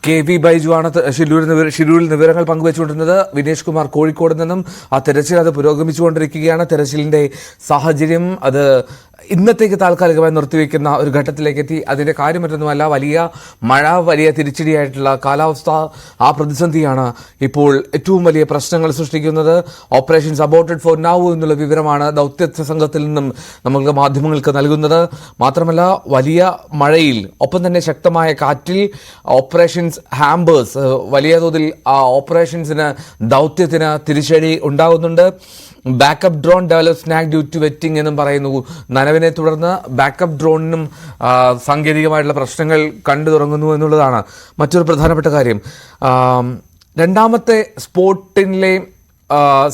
K V Baiju ആണ് ഷിരൂരിൽ വിവരങ്ങൾ പങ്കുവച്ചുകൊണ്ടിരുന്നത്. വിനേഷ് കുമാർ കോഴിക്കോട് നിന്നും. ആ തെരച്ചിൽ അത് പുരോഗമിച്ചുകൊണ്ടിരിക്കുകയാണ്. തെരച്ചിലിന്റെ സാഹചര്യം അത് ഇന്നത്തേക്ക് താൽക്കാലികമായി നിർത്തിവെക്കുന്ന ഒരു ഘട്ടത്തിലേക്ക് എത്തി. അതിന്റെ കാര്യം മറ്റൊന്നുമല്ല, വലിയ മഴ, വലിയ തിരിച്ചടിയായിട്ടുള്ള കാലാവസ്ഥ, ആ പ്രതിസന്ധിയാണ് ഇപ്പോൾ ഏറ്റവും വലിയ പ്രശ്നങ്ങൾ സൃഷ്ടിക്കുന്നത്. ഓപ്പറേഷൻസ് അബോർട്ടഡ് ഫോർ നൗ എന്നുള്ള വിവരമാണ് ദൗത്യ സംഘത്തിൽ നിന്നും നമുക്ക് മാധ്യമങ്ങൾക്ക് നൽകുന്നത്. മാത്രമല്ല, വലിയ മഴയിൽ ഒപ്പം തന്നെ ശക്തമായ കാറ്റിൽ ഓപ്പറേഷൻസ് ഹാമ്പേഴ്സ്, വലിയ തോതിൽ ഓപ്പറേഷൻസിന് ദൗത്യത്തിന് തിരിച്ചടി ഉണ്ടാകുന്നുണ്ട്. Backup drone develop snag due to wetting എന്നും പറയുന്നു. നനവിനെ തുടർന്ന് ബാക്കപ്പ് ഡ്രോണിനും സാങ്കേതികമായിട്ടുള്ള പ്രശ്നങ്ങൾ കണ്ടു തുടങ്ങുന്നു എന്നുള്ളതാണ് മറ്റൊരു പ്രധാനപ്പെട്ട കാര്യം. രണ്ടാമത്തെ സ്പോട്ടിലെ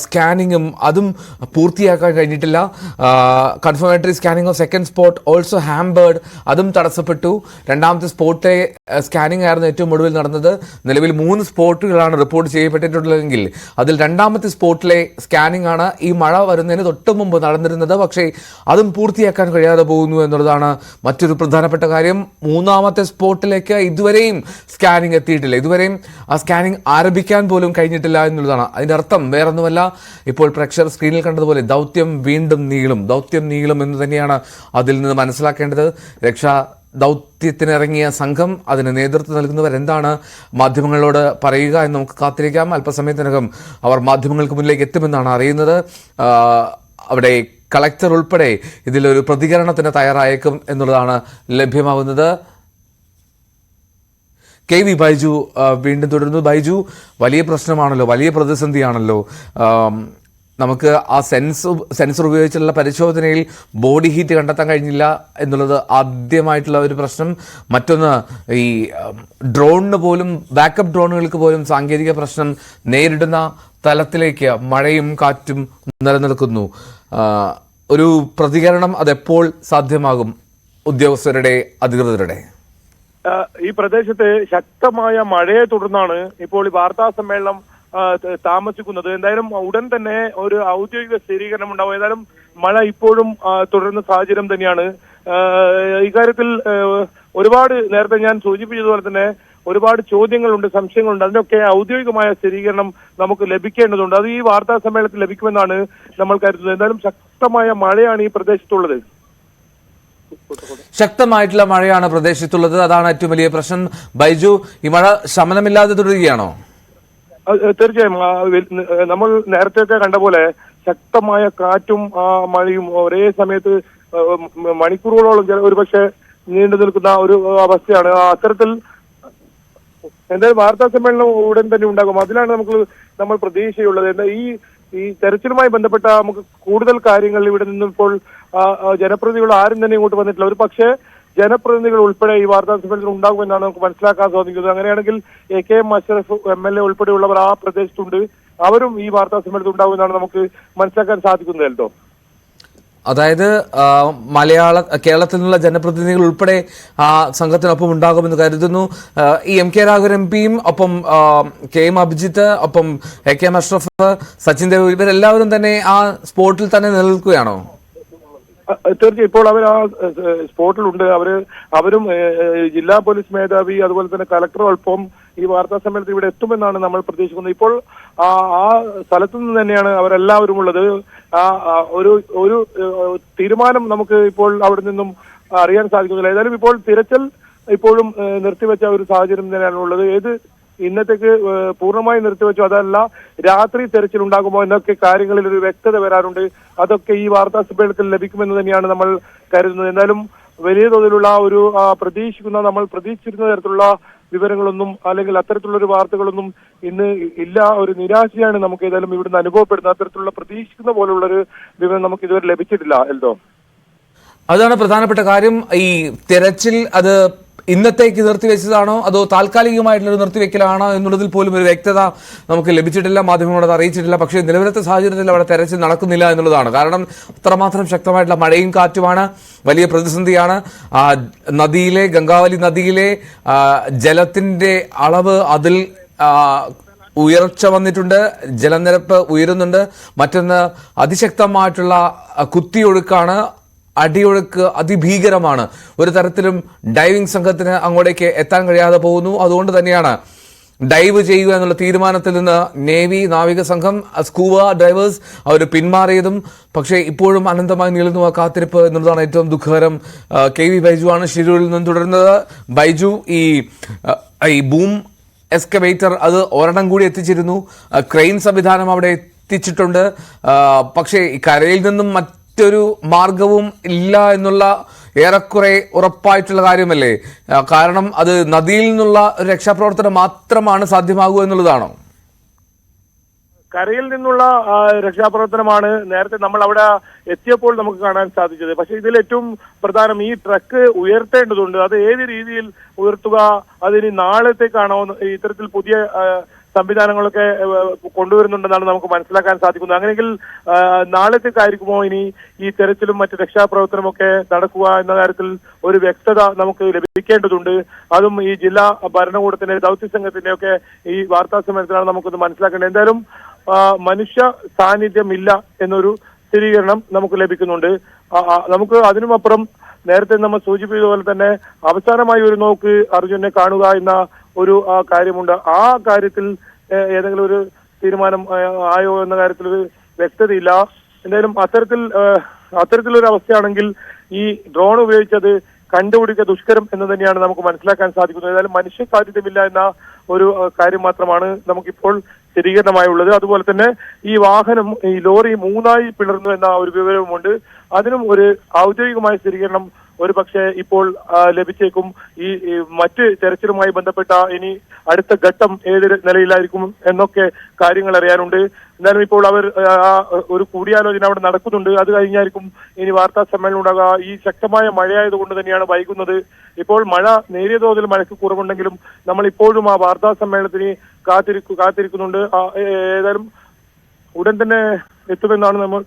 സ്കാനിങ്ങും അതും പൂർത്തിയാക്കാൻ കഴിഞ്ഞിട്ടില്ല. Confirmatory scanning of second spot also hampered, അതും തടസ്സപ്പെട്ടു. രണ്ടാമത്തെ സ്പോട്ടിലെ സ്കാനിങ് ആയിരുന്നു ഏറ്റവും ഒടുവിൽ നടന്നത്. നിലവിൽ 3 സ്പോട്ടുകളാണ് റിപ്പോർട്ട് ചെയ്യപ്പെട്ടിട്ടുള്ളതെങ്കിൽ അതിൽ രണ്ടാമത്തെ സ്പോട്ടിലെ സ്കാനിങ് ആണ് ഈ മഴ വരുന്നതിന് തൊട്ട് മുമ്പ് നടന്നിരുന്നത്. പക്ഷേ അതും പൂർത്തിയാക്കാൻ കഴിയാതെ പോകുന്നു എന്നുള്ളതാണ് മറ്റൊരു പ്രധാനപ്പെട്ട കാര്യം. മൂന്നാമത്തെ സ്പോട്ടിലേക്ക് ഇതുവരെയും സ്കാനിങ് എത്തിയിട്ടില്ല. ഇതുവരെയും ആ സ്കാനിങ് ആരംഭിക്കാൻ പോലും കഴിഞ്ഞിട്ടില്ല എന്നുള്ളതാണ്. അതിൻ്റെ അർത്ഥം വേറൊന്നുമല്ല, ഇപ്പോൾ പ്രേക്ഷകർ സ്ക്രീനിൽ കണ്ടതുപോലെ ദൗത്യം വീണ്ടും നീളും എന്ന് തന്നെയാണ് അതിൽ നിന്ന് മനസ്സിലാക്കേണ്ടത്. രക്ഷാ ദൗത്യത്തിനിറങ്ങിയ സംഘം, അതിന് നേതൃത്വം നൽകുന്നവർ എന്താണ് മാധ്യമങ്ങളോട് പറയുക എന്ന് നമുക്ക് കാത്തിരിക്കാം. അല്പസമയത്തിനകം അവർ മാധ്യമങ്ങൾക്ക് മുന്നിലേക്ക് എത്തുമെന്നാണ് അറിയുന്നത്. അവിടെ കളക്ടർ ഉൾപ്പെടെ ഇതിലൊരു പ്രതികരണത്തിന് തയ്യാറായേക്കും എന്നുള്ളതാണ് ലഭ്യമാവുന്നത്. കെ വി ബൈജു വീണ്ടും തുടരുന്നു. ബൈജു, വലിയ പ്രശ്നമാണല്ലോ, വലിയ പ്രതിസന്ധിയാണല്ലോ. നമുക്ക് ആ സെൻസർ ഉപയോഗിച്ചുള്ള പരിശോധനയിൽ ബോഡി ഹീറ്റ് കണ്ടെത്താൻ കഴിഞ്ഞില്ല എന്നുള്ളത് ആദ്യമായിട്ടുള്ള ഒരു പ്രശ്നം. മറ്റൊന്ന്, ഈ ഡ്രോണിന് പോലും, ബാക്കപ്പ് ഡ്രോണുകൾക്ക് പോലും സാങ്കേതിക പ്രശ്നം നേരിടുന്ന തലത്തിലേക്ക് മഴയും കാറ്റും നിലനിൽക്കുന്നു. ഒരു പ്രതികരണം അതെപ്പോൾ സാധ്യമാകും ഉദ്യോഗസ്ഥരുടെ, അധികൃതരുടെ? ഈ പ്രദേശത്ത് ശക്തമായ മഴയെ തുടർന്നാണ് ഇപ്പോൾ ഈ വാർത്താ സമ്മേളനം താമസിക്കുന്നത്. എന്തായാലും ഉടൻ തന്നെ ഒരു ഔദ്യോഗിക സ്ഥിരീകരണം ഉണ്ടാവും. ഏതായാലും മഴ ഇപ്പോഴും തുടരുന്ന സാഹചര്യം തന്നെയാണ്. ഇക്കാര്യത്തിൽ ഒരുപാട്, നേരത്തെ ഞാൻ സൂചിപ്പിച്ചതുപോലെ തന്നെ ഒരുപാട് ചോദ്യങ്ങളുണ്ട്, സംശയങ്ങളുണ്ട്. അതിനൊക്കെ ഔദ്യോഗികമായ സ്ഥിരീകരണം നമുക്ക് ലഭിക്കേണ്ടതുണ്ട്. അത് ഈ വാർത്താ സമ്മേളനത്തിൽ ലഭിക്കുമെന്നാണ് നമ്മൾ കരുതുന്നത്. എന്തായാലും ശക്തമായ മഴയാണ് ഈ പ്രദേശത്തുള്ളത്. ശക്തമായിട്ടുള്ള മഴയാണ് പ്രദേശത്തുള്ളത്. അതാണ് ഏറ്റവും വലിയ പ്രശ്നം. ബൈജു, ഈ മഴ ശമനമില്ലാതെ തുടരുകയാണോ? തീർച്ചയായും. നമ്മൾ നേരത്തെ കണ്ട പോലെ ശക്തമായ കാറ്റും മഴയും ഒരേ സമയത്ത് മണിക്കൂറുകളോളം ഒരുപക്ഷെ നീണ്ടു നിൽക്കുന്ന ഒരു അവസ്ഥയാണ്. അത്തരത്തിൽ എന്തായാലും വാർത്താ സമ്മേളനം ഉടൻ തന്നെ ഉണ്ടാകും. അതിലാണ് നമ്മൾ പ്രതീക്ഷയുള്ളത്. ഈ തെരച്ചിലുമായി ബന്ധപ്പെട്ട നമുക്ക് കൂടുതൽ കാര്യങ്ങൾ ഇവിടെ നിന്നും ഇപ്പോൾ ജനപ്രതിനിധികൾ ആരും തന്നെ ഇങ്ങോട്ട് വന്നിട്ടില്ല. ഒരു പക്ഷേ ജനപ്രതിനിധികൾ ഉൾപ്പെടെ ഈ വാർത്താ സമ്മേളനത്തിൽ ഉണ്ടാകുമെന്നാണ് നമുക്ക് മനസ്സിലാക്കാൻ സാധിക്കുന്നത്. അങ്ങനെയാണെങ്കിൽ എ.കെ.എം. അഷ്റഫ് എം.എൽ.എ. ഉൾപ്പെടെയുള്ളവർ ആ പ്രദേശത്തുണ്ട്. അവരും ഈ വാർത്താ സമ്മേളനത്തിൽ ഉണ്ടാകുമെന്നാണ് നമുക്ക് മനസ്സിലാക്കാൻ സാധിക്കുന്നത്. അതായത് കേരളത്തിൽ നിന്നുള്ള ജനപ്രതിനിധികൾ ഉൾപ്പെടെ ആ സംഘത്തിനൊപ്പം ഉണ്ടാകുമെന്ന് കരുതുന്നു. ഈ എം കെ രാഘവൻ എം.പിയും ഒപ്പം കെ.എം. അഭിജിത്ത്, ഒപ്പം എ.കെ.എം. അഷ്റഫ്, സച്ചിൻ ദേവ്, ഇവരെല്ലാവരും തന്നെ ആ സ്പോട്ടിൽ തന്നെ നിലനിൽക്കുകയാണോ? തീർച്ചയായും ഇപ്പോൾ അവർ ആ സ്പോട്ടിലുണ്ട്. അവരും ജില്ലാ പോലീസ് മേധാവി, അതുപോലെ തന്നെ കളക്ടറോടൊപ്പം ഈ വാർത്താ സമ്മേളനത്തിൽ ഇവിടെ എത്തുമെന്നാണ് നമ്മൾ പ്രതീക്ഷിക്കുന്നത്. ഇപ്പോൾ ആ സ്ഥലത്തു നിന്ന് തന്നെയാണ് അവരെല്ലാവരും ഉള്ളത്. ഒരു തീരുമാനം നമുക്ക് ഇപ്പോൾ അവിടെ നിന്നും അറിയാൻ സാധിക്കുന്നില്ല. ഏതായാലും ഇപ്പോൾ തിരച്ചിൽ ഇപ്പോഴും നിർത്തിവെച്ച ഒരു സാഹചര്യം തന്നെയാണ് ഉള്ളത്. ഇന്നത്തേക്ക് പൂർണ്ണമായി നിർത്തിവെച്ചു, അതല്ല രാത്രി തെരച്ചിൽ ഉണ്ടാകുമോ എന്നൊക്കെ കാര്യങ്ങളിൽ ഒരു വ്യക്തത വരാറുണ്ട്. അതൊക്കെ ഈ വാർത്താ സമ്മേളനത്തിൽ ലഭിക്കുമെന്ന് തന്നെയാണ് നമ്മൾ കരുതുന്നത്. എന്തായാലും വലിയ തോതിലുള്ള ഒരു നമ്മൾ പ്രതീക്ഷിച്ചിരുന്ന തരത്തിലുള്ള വിവരങ്ങളൊന്നും അല്ലെങ്കിൽ അത്തരത്തിലുള്ള ഒരു വാർത്തകളൊന്നും ഇന്ന് ഇല്ല. ഒരു നിരാശയാണ് നമുക്ക് ഏതായാലും ഇവിടുന്ന് അനുഭവപ്പെടുന്നത്. അത്തരത്തിലുള്ള പ്രതീക്ഷിക്കുന്ന പോലുള്ള ഒരു വിവരം നമുക്ക് ഇതുവരെ ലഭിച്ചിട്ടില്ല. അതാണ് പ്രധാനപ്പെട്ട കാര്യം. ഈ തെരച്ചിൽ അത് ഇന്നത്തേക്ക് നിർത്തിവെച്ചതാണോ അതോ താൽക്കാലികമായിട്ടുള്ള നിർത്തിവെക്കലാണോ എന്നുള്ളതിൽ പോലും ഒരു വ്യക്തത നമുക്ക് ലഭിച്ചിട്ടില്ല, മാധ്യമങ്ങളോട് അറിയിച്ചിട്ടില്ല. പക്ഷേ നിലവിലത്തെ സാഹചര്യത്തിൽ അവിടെ തെരച്ചിൽ നടക്കുന്നില്ല എന്നുള്ളതാണ്. കാരണം അത്രമാത്രം ശക്തമായിട്ടുള്ള മഴയും കാറ്റുമാണ്, വലിയ പ്രതിസന്ധിയാണ്. നദിയിലെ, ഗംഗാവലി നദിയിലെ ജലത്തിന്റെ അളവ്, അതിൽ ഉയർച്ച വന്നിട്ടുണ്ട്, ജലനിരപ്പ് ഉയരുന്നുണ്ട്. മറ്റൊന്ന് അതിശക്തമായിട്ടുള്ള കുത്തിയൊഴുക്കാണ്. അടിയൊഴുക്ക് അതിഭീകരമാണ്. ഒരു തരത്തിലും ഡൈവിംഗ് സംഘത്തിന് അങ്ങോട്ടേക്ക് എത്താൻ കഴിയാതെ പോകുന്നു. അതുകൊണ്ട് തന്നെയാണ് ഡൈവ് ചെയ്യുക എന്നുള്ള തീരുമാനത്തിൽ നിന്ന് നേവി നാവിക സംഘം സ്കൂബ ഡൈവേഴ്സ് അവർ പിന്മാറിയതും. പക്ഷേ ഇപ്പോഴും അനന്തമായി നീളുന്നു ആ കാത്തിരിപ്പ് എന്നുള്ളതാണ് ഏറ്റവും ദുഃഖകരം. KV ബൈജു ആണ് ഷിരൂരിൽ നിന്നും തുടരുന്നത്. ബൈജു, ഈ ബൂം എക്സ്കവേറ്റർ അത് ഒരെണ്ണം കൂടി എത്തിച്ചിരുന്നു, ക്രെയിൻ സംവിധാനം അവിടെ എത്തിച്ചിട്ടുണ്ട്. പക്ഷേ ഈ കരയിൽ നിന്നും മറ്റൊരു മാർഗവും ഇല്ല എന്നുള്ള ഏറെക്കുറെ ഉറപ്പായിട്ടുള്ള കാര്യമല്ലേ? കാരണം അത് നദിയിൽ നിന്നുള്ള രക്ഷാപ്രവർത്തനം മാത്രമാണ് സാധ്യമാകുക എന്നുള്ളതാണോ? കരയിൽ നിന്നുള്ള രക്ഷാപ്രവർത്തനമാണ് നേരത്തെ നമ്മൾ അവിടെ എത്തിയപ്പോൾ നമുക്ക് കാണാൻ സാധിച്ചത്. പക്ഷെ ഇതിൽ ഏറ്റവും പ്രധാനം ഈ ട്രക്ക് ഉയർത്തേണ്ടതുണ്ട്. അത് ഏത് രീതിയിൽ ഉയർത്തുക, അതിന് നാളത്തേക്കാണോ ഇത്തരത്തിൽ പുതിയ സംവിധാനങ്ങളൊക്കെ കൊണ്ടുവരുന്നുണ്ടെന്നാണ് നമുക്ക് മനസ്സിലാക്കാൻ സാധിക്കുന്നത്. അങ്ങനെയെങ്കിൽ നാളത്തേക്കായിരിക്കുമോ ഇനി ഈ തെരച്ചിലും മറ്റ് രക്ഷാപ്രവർത്തനമൊക്കെ നടക്കുക എന്ന കാര്യത്തിൽ ഒരു വ്യക്തത നമുക്ക് ലഭിക്കേണ്ടതുണ്ട്. അതും ഈ ജില്ലാ ഭരണകൂടത്തിന്റെ ദൗത്യ സംഘത്തിന്റെ ഒക്കെ ഈ വാർത്താ സമ്മേളനത്തിലാണ് നമുക്കൊന്ന് മനസ്സിലാക്കേണ്ടത്. എന്തായാലും മനുഷ്യ സാന്നിധ്യമില്ല എന്നൊരു സ്ഥിരീകരണം നമുക്ക് ലഭിക്കുന്നുണ്ട്. നമുക്ക് അതിനുമപ്പുറം നേരത്തെ നമ്മൾ സൂചിപ്പിച്ചതുപോലെ തന്നെ അവസാനമായി ഒരു നോക്ക് അർജുനെ കാണുക എന്ന ഒരു കാര്യമുണ്ട്. ആ കാര്യത്തിൽ ഏതെങ്കിലും ഒരു തീരുമാനം ആയോ എന്ന കാര്യത്തിൽ ഒരു വ്യക്തതയില്ല. എന്തായാലും അത്തരത്തിലൊരു അവസ്ഥയാണെങ്കിൽ ഈ ഡ്രോൺ ഉപയോഗിച്ചത് കണ്ടുപിടിക്കുക ദുഷ്കരം എന്ന് തന്നെയാണ് നമുക്ക് മനസ്സിലാക്കാൻ സാധിക്കുന്നത്. ഏതായാലും മനുഷ്യ സാധ്യതയില്ല എന്ന ഒരു കാര്യം മാത്രമാണ് നമുക്കിപ്പോൾ സ്ഥിരീകരണമായുള്ളത്. അതുപോലെ തന്നെ ഈ വാഹനം, ഈ ലോറി 3ആയി പിളർന്നു എന്ന ഒരു വിവരവുമുണ്ട്. അതിനും ഒരു ഔദ്യോഗികമായ സ്ഥിരീകരണം ഒരു പക്ഷേ ഇപ്പോൾ ലഭിച്ചേക്കും. ഈ മറ്റ് തെരച്ചിലുമായി ബന്ധപ്പെട്ട ഇനി അടുത്ത ഘട്ടം ഏത് നിലയിലായിരിക്കും എന്നൊക്കെ കാര്യങ്ങൾ അറിയാനുണ്ട്. എന്തായാലും ഇപ്പോൾ അവർ ഒരു കൂടിയാലോചന അവിടെ നടക്കുന്നുണ്ട്. അത് കഴിഞ്ഞായിരിക്കും ഇനി വാർത്താ സമ്മേളനം ഉണ്ടാകുക. ഈ ശക്തമായ മഴയായതുകൊണ്ട് തന്നെയാണ് വൈകുന്നത്. ഇപ്പോൾ മഴ നേരിയ തോതിൽ മഴയ്ക്ക് കുറവുണ്ടെങ്കിലും നമ്മൾ ഇപ്പോഴും ആ വാർത്താ സമ്മേളനത്തിന് കാത്തിരിക്കുന്നുണ്ട്. ഏതായാലും ഉടൻ തന്നെ എത്തുമെന്നാണ് നമ്മൾ